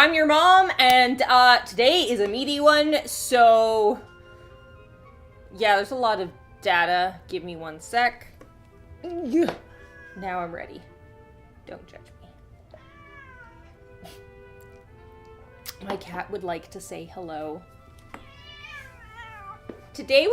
I'm your mom, and today is a meaty one, so yeah, there's a lot of data. Give me 1 sec. Now I'm ready. Don't judge me. My cat would like to say hello. Today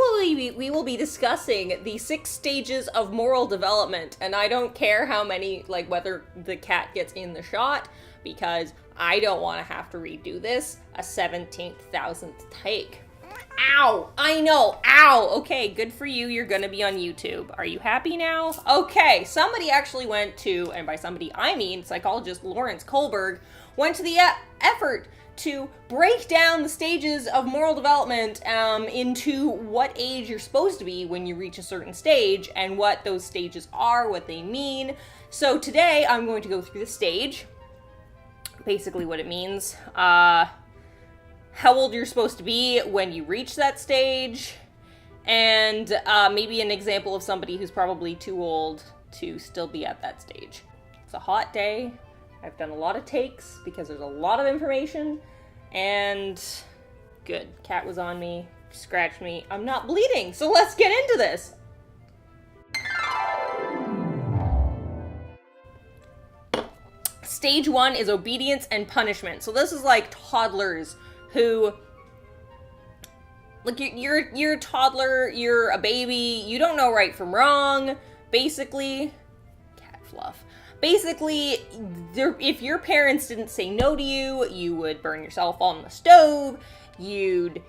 we will be discussing the 6 stages of moral development, and I don't care how many, like, whether the cat gets in the shot, because I don't want to have to redo this a 17,000th take. Ow! I know! Ow! Okay, good for you. You're gonna be on YouTube. Are you happy now? Okay, somebody actually went to, and by somebody I mean psychologist Lawrence Kohlberg, went to the effort to break down the stages of moral development into what age you're supposed to be when you reach a certain stage, and what those stages are, what they mean. So today I'm going to go through the stage, basically what it means, how old you're supposed to be when you reach that stage, and maybe an example of somebody who's probably too old to still be at that stage. It's a hot day. I've done a lot of takes because there's a lot of information, and good. Cat was on me, scratched me. I'm not bleeding, so let's get into this. Stage 1 is obedience and punishment. So this is like toddlers who, like, you're a toddler, you're a baby, you don't know right from wrong, basically. Cat fluff. Basically, if your parents didn't say no to you, you would burn yourself on the stove, you'd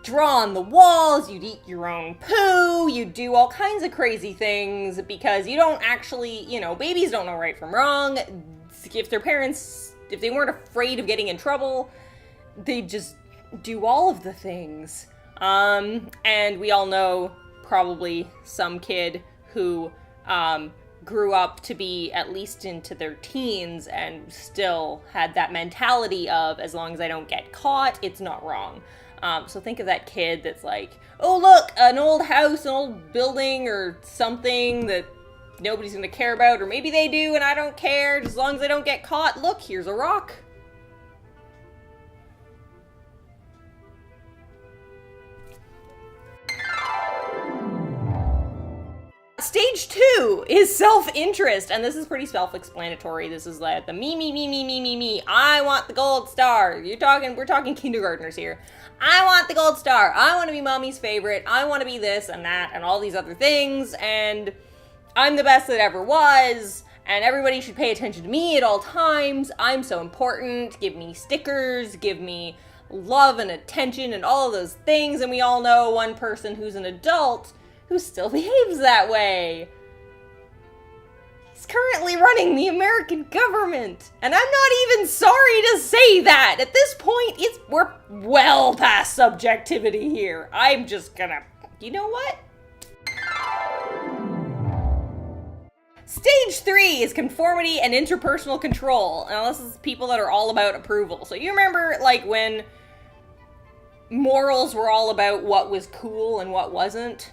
draw on the walls, you'd eat your own poo, you'd do all kinds of crazy things because you don't actually, babies don't know right from wrong. If their parents, if they weren't afraid of getting in trouble, they'd just do all of the things. And we all know probably some kid who, grew up to be at least into their teens and still had that mentality of, as long as I don't get caught, it's not wrong. So think of that kid that's like, oh look, an old house, an old building or something that nobody's gonna care about, or maybe they do and I don't care, as long as I don't get caught. Look, here's a rock. Stage 2 is self-interest, and this is pretty self-explanatory. This is like the me. I want the gold star. We're talking kindergartners here. I want the gold star. I want to be mommy's favorite. I want to be this and that and all these other things, and I'm the best that ever was, and everybody should pay attention to me at all times. I'm so important. Give me stickers. Give me love and attention and all of those things, and we all know one person who's an adult who still behaves that way. He's currently running the American government. And I'm not even sorry to say that. At this point, we're well past subjectivity here. I'm just gonna, you know what? Stage 3 is conformity and interpersonal control. Now this is people that are all about approval. So you remember, like, when morals were all about what was cool and what wasn't?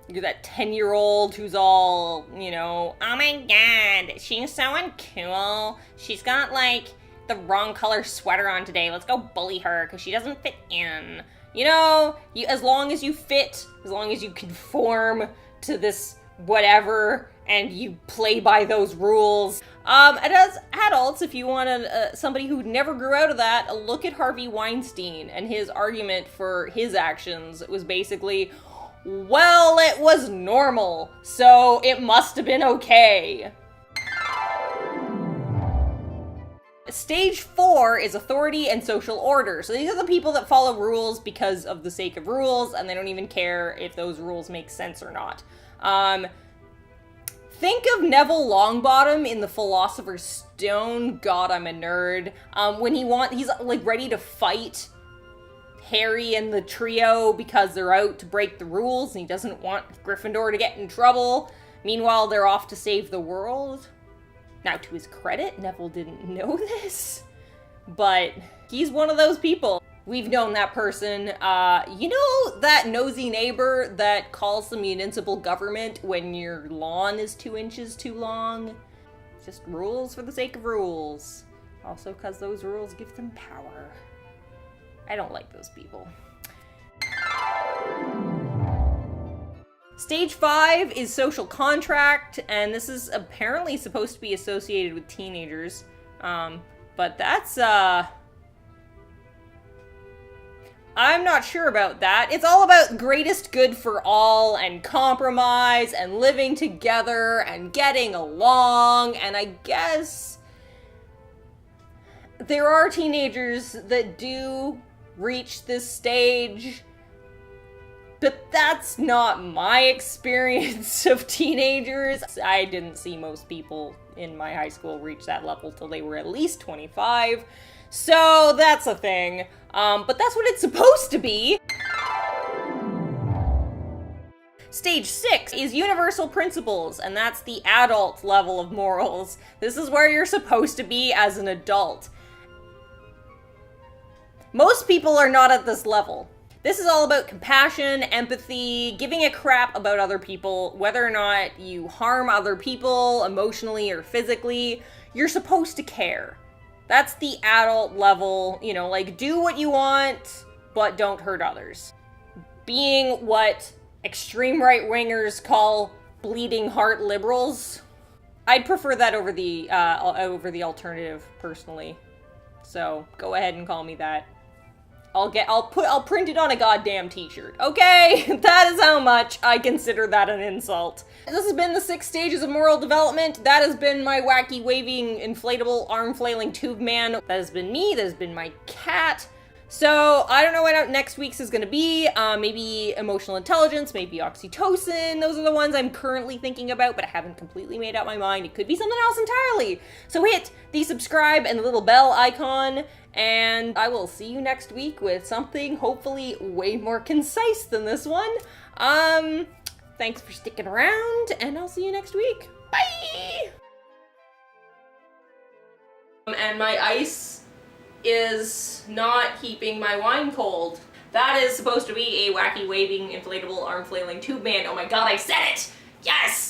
You're that 10-year-old who's all, oh my god, she's so uncool. She's got, like, the wrong color sweater on today. Let's go bully her because she doesn't fit in. As long as you fit, as long as you conform to this whatever, and you play by those rules. And as adults, if you want somebody who never grew out of that, look at Harvey Weinstein, and his argument for his actions was basically, well, it was normal, so it must have been okay. Stage 4 is authority and social order. So these are the people that follow rules because of the sake of rules, and they don't even care if those rules make sense or not. Think of Neville Longbottom in The Philosopher's Stone. God, I'm a nerd. When he's like ready to fight Harry and the trio because they're out to break the rules and he doesn't want Gryffindor to get in trouble. Meanwhile, they're off to save the world. Now, to his credit, Neville didn't know this, but he's one of those people. We've known that person. That nosy neighbor that calls the municipal government when your lawn is 2 inches too long? Just rules for the sake of rules. Also because those rules give them power. I don't like those people. Stage 5 is social contract, and this is apparently supposed to be associated with teenagers. But that's, I'm not sure about that. It's all about greatest good for all, and compromise, and living together, and getting along, and I guess there are teenagers that do reach this stage, but that's not my experience of teenagers. I didn't see most people in my high school reach that level till they were at least 25. So that's a thing. But that's what it's supposed to be. Stage 6 is universal principles, and that's the adult level of morals. This is where you're supposed to be as an adult. Most people are not at this level. This is all about compassion, empathy, giving a crap about other people, whether or not you harm other people emotionally or physically. You're supposed to care. That's the adult level, you know, like, do what you want, but don't hurt others. Being what extreme right-wingers call bleeding heart liberals. I'd prefer that over the alternative, personally. So, go ahead and call me that. I'll print it on a goddamn t-shirt, okay? That is how much I consider that an insult. This has been the 6 stages of moral development. That has been my wacky, waving, inflatable, arm-flailing tube man. That has been me. That has been my cat. So, I don't know what next week's is gonna be. Maybe emotional intelligence, maybe oxytocin. Those are the ones I'm currently thinking about, but I haven't completely made up my mind. It could be something else entirely. So hit the subscribe and the little bell icon, and I will see you next week with something hopefully way more concise than this one. Thanks for sticking around, and I'll see you next week. Bye! And my ice is not keeping my wine cold. That is supposed to be a wacky, waving, inflatable, arm-flailing tube man. Oh my god, I said it! Yes!